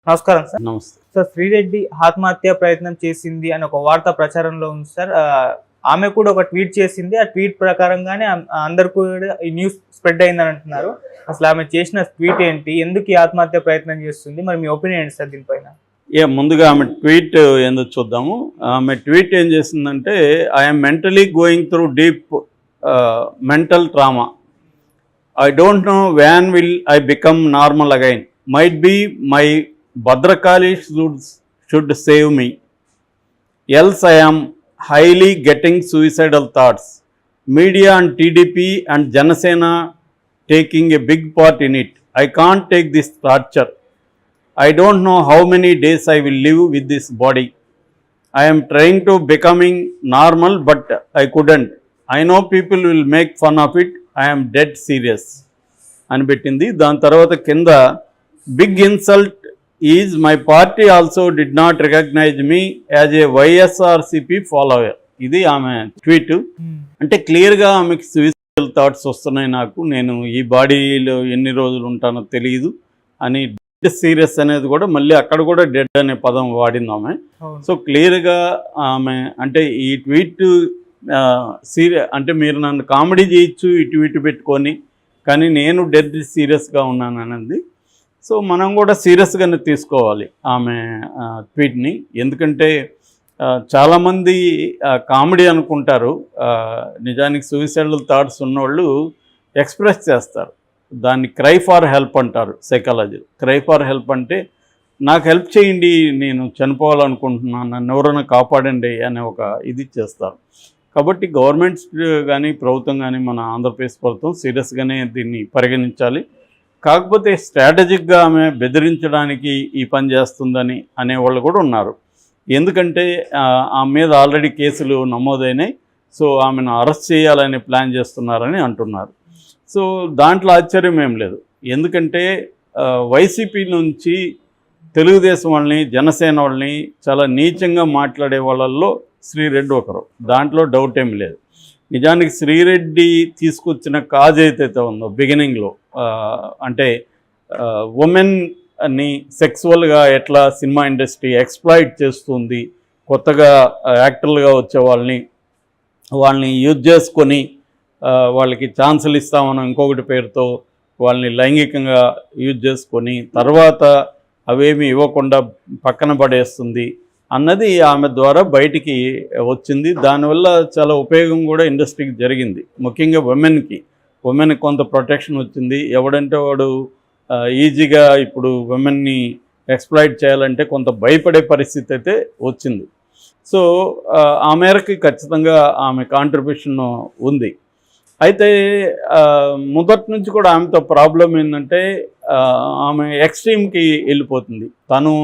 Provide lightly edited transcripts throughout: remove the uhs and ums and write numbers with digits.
నమస్కారం సార్. నమస్తే సార్, శ్రీరెడ్డి ఆత్మహత్య ప్రయత్నం చేసింది అని ఒక వార్త ప్రచారంలో ఉంది సార్. ఆమె కూడా ఒక ట్వీట్ చేసింది. ఆ ట్వీట్ ప్రకారంగానే అందరు కూడా ఈ న్యూస్ స్ప్రెడ్ అయిందని అంటున్నారు. అసలు ఆమె చేసిన ట్వీట్ ఏంటి, ఎందుకు ఈ ఆత్మహత్య ప్రయత్నం చేస్తుంది, మరి మీ ఒపీనియన్ ఏంటి సార్ దీనిపైన? ముందుగా ఆమె ట్వీట్ ఎందుకు చూద్దాము. ఆమె ట్వీట్ ఏం చేసిందంటే, I'm mentally going through deep mental trauma. I don't know when will I become normal again. Might be my Bhadrakali should save me. Else I am highly getting suicidal thoughts. Media and TDP and Janasena taking a big part in it. I can't take this torture. I don't know how many days I will live with this body. I am trying to becoming normal but I couldn't. I know people will make fun of it. I am dead serious అని పెట్టింది. దాని తర్వాత కింద big insult is my party also did not recognise me as a YSRCP follower. ఇది ఆమె tweet. అంటే క్లియర్గా ఆమెకి సూయిసైడల్ థాట్స్ వస్తున్నాయి, నాకు నేను ఈ బాడీలో ఎన్ని రోజులు ఉంటానో తెలియదు అని. డెడ్ సీరియస్ అనేది కూడా మళ్ళీ అక్కడ కూడా డెడ్ అనే పదం వాడింది ఆమె. సో క్లియర్గా ఆమె అంటే ఈ ట్వీట్ అంటే మీరు నన్ను కామెడీ చేయొచ్చు ఈ ట్వీట్ పెట్టుకొని, కానీ నేను డెడ్ సీరియస్గా ఉన్నాను అనేది. సో మనం కూడా సీరియస్గానే తీసుకోవాలి ఆమె ట్వీట్ని. ఎందుకంటే చాలామంది కామెడీ అనుకుంటారు, నిజానికి సూయిసైడల్ థాట్స్ ఉన్నవాళ్ళు ఎక్స్ప్రెస్ చేస్తారు. దాన్ని క్రై ఫర్ హెల్ప్ అంటారు సైకాలజీ. క్రై ఫర్ హెల్ప్ అంటే నాకు హెల్ప్ చేయండి, నేను చనిపోవాలనుకుంటున్నాను, నన్ను ఎవరైనా కాపాడండి అనే ఒక ఇది చేస్తారు. కాబట్టి గవర్నమెంట్స్ కానీ ప్రభుత్వం కానీ మన ఆంధ్రప్రదేశ్ ప్రభుత్వం సీరియస్గానే దీన్ని పరిగణించాలి. కాకపోతే స్ట్రాటజిక్గా ఆమె బెదిరించడానికి ఈ పని చేస్తుందని అనేవాళ్ళు కూడా ఉన్నారు. ఎందుకంటే ఆమె మీద ఆల్రెడీ కేసులు నమోదైనాయి. సో ఆమెను అరెస్ట్ చేయాలని ప్లాన్ చేస్తున్నారని అంటున్నారు. సో దాంట్లో ఆశ్చర్యం ఏం లేదు. ఎందుకంటే వైసీపీ నుంచి తెలుగుదేశం వాళ్ళని, జనసేన వాళ్ళని చాలా నీచంగా మాట్లాడే వాళ్ళల్లో శ్రీరెడ్డి ఒకరు, దాంట్లో డౌట్ ఏమి లేదు. నిజానికి శ్రీరెడ్డి తీసుకొచ్చిన కాజ్ ఏదైతే ఉందో బిగినింగ్లో, అంటే ఉమెన్ని సెక్సువల్గా ఎట్లా సినిమా ఇండస్ట్రీ ఎక్స్ప్లాయిట్ చేస్తుంది, కొత్తగా యాక్టర్లుగా వచ్చే వాళ్ళని యూజ్ చేసుకొని వాళ్ళకి ఛాన్సులు ఇస్తామని ఇంకొకటి పేరుతో వాళ్ళని లైంగికంగా యూజ్ చేసుకొని తర్వాత అవేమి ఇవ్వకుండా పక్కన పడేస్తుంది అన్నది ఆమె ద్వారా బయటికి వచ్చింది. దానివల్ల చాలా ఉపయోగం కూడా ఇండస్ట్రీకి జరిగింది. ముఖ్యంగా ఉమెన్కి కొంత ప్రొటెక్షన్ వచ్చింది. ఎవడంటే వాడు ఈజీగా ఇప్పుడు ఉమెన్ని ఎక్స్ప్లాయిట్ చేయాలంటే కొంత భయపడే పరిస్థితి అయితే వచ్చింది. సో ఆ మేరకి ఖచ్చితంగా ఆమె కాంట్రిబ్యూషన్ ఉంది. అయితే మొదటి నుంచి కూడా ఆమెతో ప్రాబ్లం ఏంటంటే ఆమె ఎక్స్ట్రీమ్కి వెళ్ళిపోతుంది. తను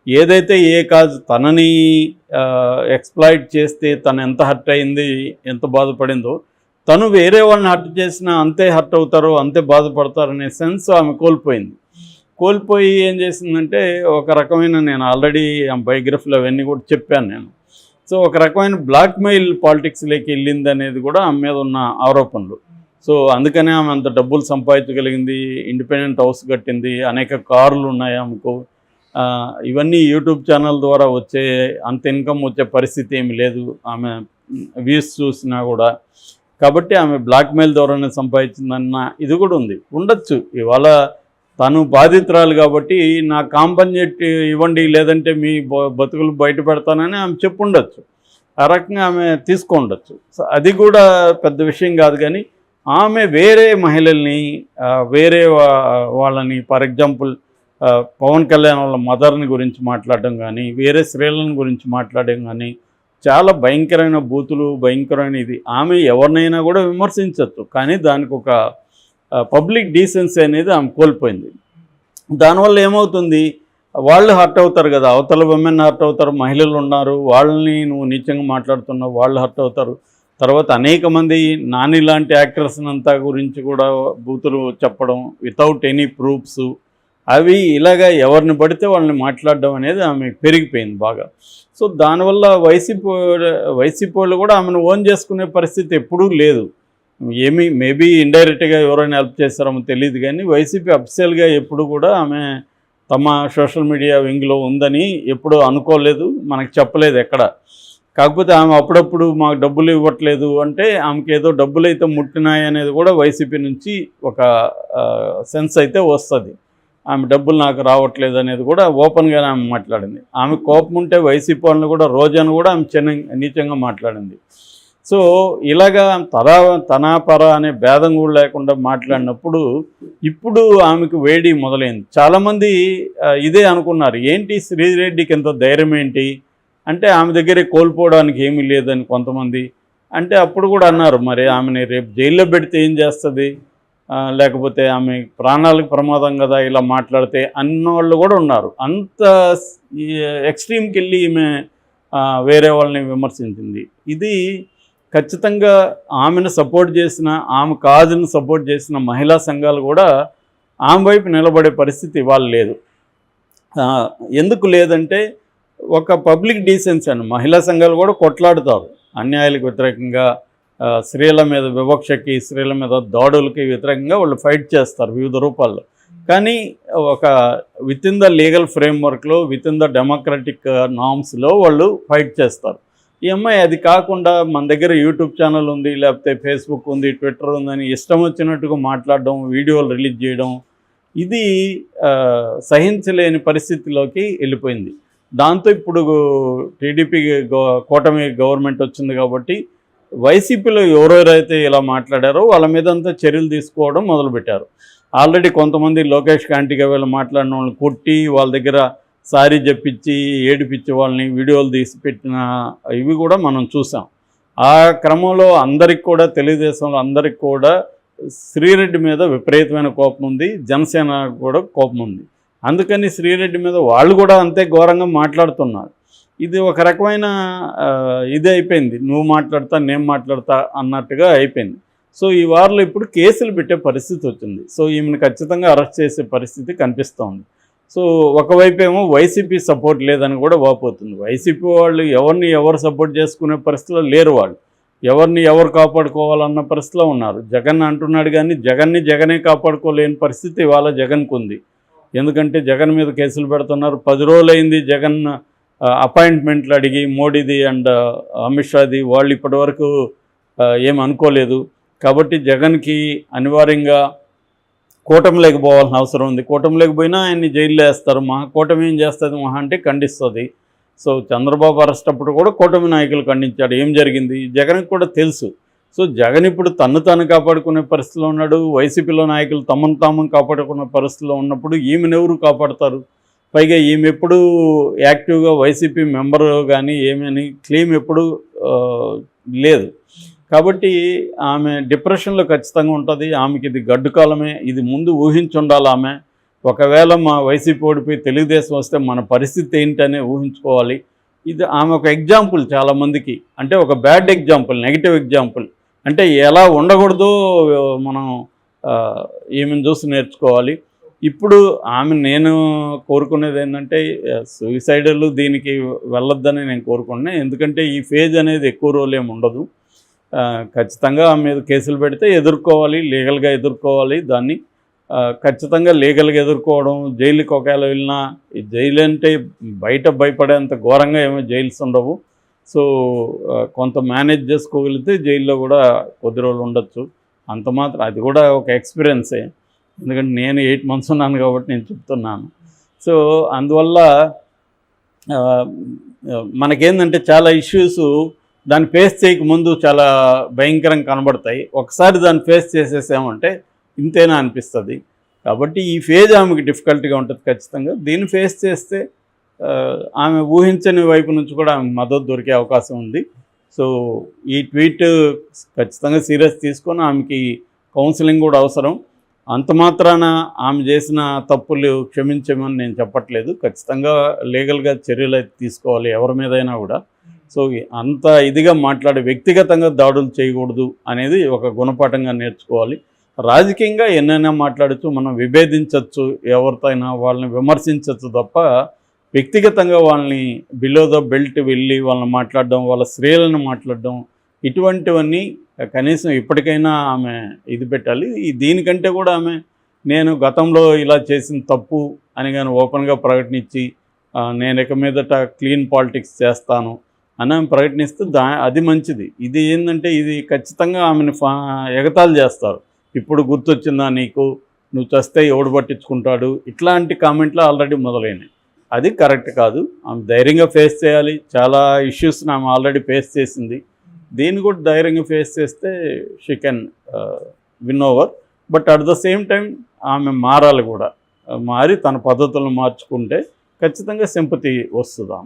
ఏదైతే కాజ్ తనని ఎక్స్ప్లాయిట్ చేస్తే తను ఎంత హర్ట్ అయింది, ఎంత బాధపడిందో, తను వేరే వాళ్ళని హర్ట్ చేసినా అంతే హర్ట్ అవుతారో అంతే బాధపడతారనే సెన్స్ ఆమె కోల్పోయి ఏం చేసిందంటే ఒక రకమైన, నేను ఆల్రెడీ బయోగ్రఫీలో అవన్నీ కూడా చెప్పాను నేను. సో ఒక రకమైన బ్లాక్మెయిల్ పాలిటిక్స్లోకి వెళ్ళింది అనేది కూడా ఆమె మీద ఉన్న ఆరోపణలు. సో అందుకనే ఆమె అంత డబ్బులు సంపాదించగలిగింది, ఇండిపెండెంట్ హౌస్ కట్టింది, అనేక కార్లు ఉన్నాయి ఆమెకు. ఇవన్నీ యూట్యూబ్ ఛానల్ ద్వారా వచ్చే అంత ఇన్కమ్ వచ్చే పరిస్థితి ఏమి లేదు ఆమె వ్యూస్ చూసినా కూడా. కాబట్టి ఆమె బ్లాక్మెయిల్ ద్వారానే సంపాదించిందన్న ఇది కూడా ఉండొచ్చు. ఇవాళ తను బాధితురాలు కాబట్టి నాకు కాంపన్సేట్ ఇవ్వండి, లేదంటే మీ బతుకులు బయట పెడతానని ఆమె చెప్పుండొచ్చు. ఆ రకంగా ఆమె తీసుకుండొచ్చు. సో అది కూడా పెద్ద విషయం కాదు. కానీ ఆమె వేరే మహిళల్ని, వేరే వాళ్ళని, ఫర్ ఎగ్జాంపుల్ పవన్ కళ్యాణ్ వాళ్ళ మదర్ని గురించి మాట్లాడడం కానీ, వేరే స్త్రీలను గురించి మాట్లాడడం కానీ, చాలా భయంకరమైన బూతులు, భయంకరమైన ఇది. ఆమె ఎవరినైనా కూడా విమర్శించవచ్చు, కానీ దానికి ఒక పబ్లిక్ డీసెన్సీ అనేది ఆమె కోల్పోయింది. దానివల్ల ఏమవుతుంది, వాళ్ళు హర్ట్ అవుతారు కదా, అవతల విమెన్ హర్ట్ అవుతారు, మహిళలు ఉన్నారు, వాళ్ళని నువ్వు నీచంగా మాట్లాడుతున్నావు, వాళ్ళు హర్ట్ అవుతారు. తర్వాత అనేక మంది నాని లాంటి యాక్టర్స్ అంతా గురించి కూడా బూతులు చెప్పడం వితౌట్ ఎనీ ప్రూఫ్స్, అవి ఇలాగా ఎవరిని పడితే వాళ్ళని మాట్లాడడం అనేది ఆమె పెరిగిపోయింది బాగా. సో దానివల్ల వైసీపీ వాళ్ళు కూడా ఆమెను ఓన్ చేసుకునే పరిస్థితి ఎప్పుడూ లేదు. మేబీ ఇండైరెక్ట్గా ఎవరైనా హెల్ప్ చేస్తారో తెలియదు, కానీ వైసీపీ అఫీషియల్గా ఎప్పుడు కూడా ఆమె తమ సోషల్ మీడియా వింగ్లో ఉందని ఎప్పుడూ అనుకోలేదు, మనకు చెప్పలేదు ఎక్కడ. కాకపోతే ఆమె అప్పుడప్పుడు మాకు డబ్బులు ఇవ్వట్లేదు అంటే ఆమెకి ఏదో డబ్బులు అయితే ముట్టినాయి అనేది కూడా వైసీపీ నుంచి ఒక సెన్స్ అయితే వస్తుంది. ఆమె డబ్బులు నాకు రావట్లేదు అనేది కూడా ఓపెన్గానే ఆమె మాట్లాడింది. ఆమె కోపం ఉంటే వైసీపీ వాళ్ళని కూడా రోజాను కూడా ఆమె నీచంగా మాట్లాడింది. సో ఇలాగా తనాపర అనే భేదం కూడా లేకుండా మాట్లాడినప్పుడు ఇప్పుడు ఆమెకు వేడి మొదలైంది. చాలామంది ఇదే అనుకున్నారు, ఏంటి శ్రీరెడ్డికి ఎంత ధైర్యం ఏంటి అంటే ఆమె దగ్గరే కోల్పోవడానికి ఏమీ లేదని కొంతమంది అంటే అప్పుడు కూడా అన్నారు, మరి ఆమెని రేపు జైల్లో పెడితే ఏం చేస్తుంది, లేకపోతే ఆమె ప్రాణాలకు ప్రమాదం కదా ఇలా మాట్లాడితే అన్నవాళ్ళు కూడా ఉన్నారు. అంత ఎక్స్ట్రీమ్కి వెళ్ళి ఈమె వేరే వాళ్ళని విమర్శించింది. ఇది ఖచ్చితంగా ఆమెను సపోర్ట్ చేసిన, ఆమె కాజును సపోర్ట్ చేసిన మహిళా సంఘాలు కూడా ఆమె వైపు నిలబడే పరిస్థితి ఇవాళ లేదు. ఎందుకు లేదంటే ఒక పబ్లిక్ డీసెన్సీ అని మహిళా సంఘాలు కూడా కొట్లాడుతారు అన్యాయాలకు వ్యతిరేకంగా, స్త్రీల మీద వివక్షకి, స్త్రీల మీద దాడులకి వ్యతిరేకంగా వాళ్ళు ఫైట్ చేస్తారు వివిధ రూపాల్లో. కానీ ఒక విత్ ఇన్ ద లీగల్ ఫ్రేమ్వర్క్లో, విత్ ఇన్ ద డెమోక్రటిక్ నార్మ్స్లో వాళ్ళు ఫైట్ చేస్తారు. ఈ అమ్మాయి అది కాకుండా మన దగ్గర యూట్యూబ్ ఛానల్ ఉంది, లేకపోతే ఫేస్బుక్ ఉంది, ట్విట్టర్ ఉందని ఇష్టం వచ్చినట్టుగా మాట్లాడడం, వీడియోలు రిలీజ్ చేయడం, ఇది సహించలేని పరిస్థితిలోకి వెళ్ళిపోయింది. దాంతో ఇప్పుడు టీడీపీ కూటమి గవర్నమెంట్ వచ్చింది కాబట్టి వైసీపీలో ఎవరెవరైతే ఇలా మాట్లాడారో వాళ్ళ మీద అంతా చర్యలు తీసుకోవడం మొదలుపెట్టారు. ఆల్రెడీ కొంతమంది లోకేష్ కాంటిగా వీళ్ళు మాట్లాడిన వాళ్ళని కొట్టి వాళ్ళ దగ్గర సారీ చెప్పించి ఏడిపించి వాళ్ళని వీడియోలు తీసి పెట్టిన ఇవి కూడా మనం చూసాం. ఆ క్రమంలో అందరికి కూడా, తెలుగుదేశంలో అందరికి కూడా శ్రీరెడ్డి మీద విపరీతమైన కోపం ఉంది, జనసేన కూడా కోపం ఉంది. అందుకని శ్రీరెడ్డి మీద వాళ్ళు కూడా అంతే ఘోరంగా మాట్లాడుతున్నారు. ఇది ఒక రకమైన ఇది అయిపోయింది, నువ్వు మాట్లాడతా నేను మాట్లాడతా అన్నట్టుగా అయిపోయింది. సో ఈ వారిలో ఇప్పుడు కేసులు పెట్టే పరిస్థితి వచ్చింది. సో ఈమెను ఖచ్చితంగా అరెస్ట్ చేసే పరిస్థితి కనిపిస్తోంది. సో ఒకవైపు ఏమో వైసీపీ సపోర్ట్ లేదని కూడా వాపోతుంది. వైసీపీ వాళ్ళు ఎవరు సపోర్ట్ చేసుకునే పరిస్థితిలో లేరు, వాళ్ళు ఎవరు కాపాడుకోవాలన్న పరిస్థితిలో ఉన్నారు. జగన్ అంటున్నాడు కానీ జగనే కాపాడుకోలేని పరిస్థితి ఇవాళ జగన్కు ఉంది. ఎందుకంటే జగన్ మీద కేసులు పెడుతున్నారు. 10 రోజులైంది జగన్ అపాయింట్మెంట్లు అడిగి, మోడీది అండ్ అమిత్ షాది, వాళ్ళు ఇప్పటివరకు ఏం అనుకోలేదు. కాబట్టి జగన్కి అనివార్యంగా కూటమిలోకి పోవాల్సిన అవసరం ఉంది. కూటమిలోకి పోయినా ఆయన్ని జైల్లో వేస్తారు. కూటమి ఏం చేస్తుంది అంటే ఖండిస్తుంది. సో చంద్రబాబు అరెస్ట్ అప్పుడు కూడా కూటమి నాయకులు ఖండించాడు. ఏం జరిగింది జగన్కి కూడా తెలుసు. సో జగన్ ఇప్పుడు తను కాపాడుకునే పరిస్థితిలో ఉన్నాడు. వైసీపీలో నాయకులు తమను తాము కాపాడుకునే పరిస్థితిలో ఉన్నప్పుడు ఈమెను ఎవరు కాపాడతారు? పైగా ఈమె ఎప్పుడు యాక్టివ్గా వైసీపీ మెంబర్ కానీ ఏమని క్లెయిమ్ ఎప్పుడు లేదు. కాబట్టి ఆమె డిప్రెషన్లో ఖచ్చితంగా ఉంటుంది. ఆమెకి ఇది గడ్డు కాలమే, ఇది ముందు ఊహించుండాలి. ఆమె ఒకవేళ మా వైసీపీ ఓడిపోయి తెలుగుదేశం వస్తే మన పరిస్థితి ఏంటనే ఊహించుకోవాలి. ఇది ఆమె ఒక ఎగ్జాంపుల్ చాలామందికి, అంటే ఒక బ్యాడ్ ఎగ్జాంపుల్, నెగిటివ్ ఎగ్జాంపుల్. అంటే ఎలా ఉండకూడదో మనం ఈమెను చూసి నేర్చుకోవాలి. ఇప్పుడు నేను కోరుకునేది ఏంటంటే సూసైడల్ దీనికి వెళ్ళొద్దని నేను కోరుకున్నాను. ఎందుకంటే ఈ ఫేజ్ అనేది ఎక్కువ రోజులు ఏమి ఉండదు. ఖచ్చితంగా ఆమె మీద కేసులు పెడితే ఎదుర్కోవాలి, లీగల్గా ఎదుర్కోవాలి. దాన్ని ఖచ్చితంగా లీగల్గా ఎదుర్కోవడం. జైలుకి ఒకవేళ వెళ్ళినా, ఈ జైలు అంటే బయట భయపడేంత ఘోరంగా ఏమో జైల్స్ ఉండవు. సో కొంత మేనేజ్ చేసుకోగలిగితే జైల్లో కూడా కొద్ది రోజులు ఉండొచ్చు. అంత మాత్రం అది కూడా ఒక ఎక్స్పీరియన్సే. ఎందుకంటే నేను 8 months ఉన్నాను కాబట్టి నేను చెప్తున్నాను. సో అందువల్ల మనకేందంటే చాలా ఇష్యూస్ దాన్ని ఫేస్ చేయకముందు చాలా భయంకరంగా కనబడతాయి. ఒకసారి దాన్ని ఫేస్ చేసేసామంటే ఇంతేనా అనిపిస్తుంది. కాబట్టి ఈ ఫేజ్ ఆమెకి డిఫికల్ట్గా ఉంటుంది ఖచ్చితంగా. దీన్ని ఫేస్ చేస్తే ఆమె ఊహించని వైపు నుంచి కూడా ఆమెకు మద్దతు దొరికే అవకాశం ఉంది. సో ఈ ట్వీట్ ఖచ్చితంగా సీరియస్ తీసుకొని ఆమెకి కౌన్సిలింగ్ కూడా అవసరం. అంత మాత్రాన ఆమె చేసిన తప్పులు క్షమించమని నేను చెప్పట్లేదు. ఖచ్చితంగా లీగల్గా చర్యలు అయితే తీసుకోవాలి ఎవరి మీదైనా కూడా. సో అంత ఇదిగా మాట్లాడే, వ్యక్తిగతంగా దాడులు చేయకూడదు అనేది ఒక గుణపాఠంగా నేర్చుకోవాలి. రాజకీయంగా ఎన్నైనా మాట్లాడచ్చు, మనం విభేదించవచ్చు, ఎవరితో అయినా వాళ్ళని విమర్శించవచ్చు తప్ప వ్యక్తిగతంగా వాళ్ళని బిలో ద బెల్ట్ వెళ్ళి వాళ్ళని మాట్లాడడం, వాళ్ళ స్త్రీలను మాట్లాడడం, ఇటువంటివన్నీ కనీసం ఇప్పటికైనా ఆమె ఇది పెట్టాలి. దీనికంటే కూడా ఆమె నేను గతంలో ఇలా చేసిన తప్పు అని కానీ ఓపెన్గా ప్రకటించి నేను ఇక మీదట క్లీన్ పాలిటిక్స్ చేస్తాను అని ఆమె ప్రకటిస్తే అది మంచిది. ఇది ఏంటంటే ఇది ఖచ్చితంగా ఆమెను ఎగతాళి చేస్తారు. ఇప్పుడు గుర్తొచ్చిందా నీకు, నువ్వు చస్తే ఎవడు పట్టించుకుంటాడు, ఇట్లాంటి కామెంట్లు ఆల్రెడీ మొదలైనాయి. అది కరెక్ట్ కాదు. ఆమె ధైర్యంగా ఫేస్ చేయాలి. చాలా ఇష్యూస్ని ఆమె ఆల్రెడీ ఫేస్ చేసింది. దీన్ని కూడా ధైర్యంగా ఫేస్ చేస్తే she can win over. But at the same time ఆమె మారాలి కూడా. మారి తన పద్ధతులను మార్చుకుంటే ఖచ్చితంగా సింపతి వస్తుంది ఆమె.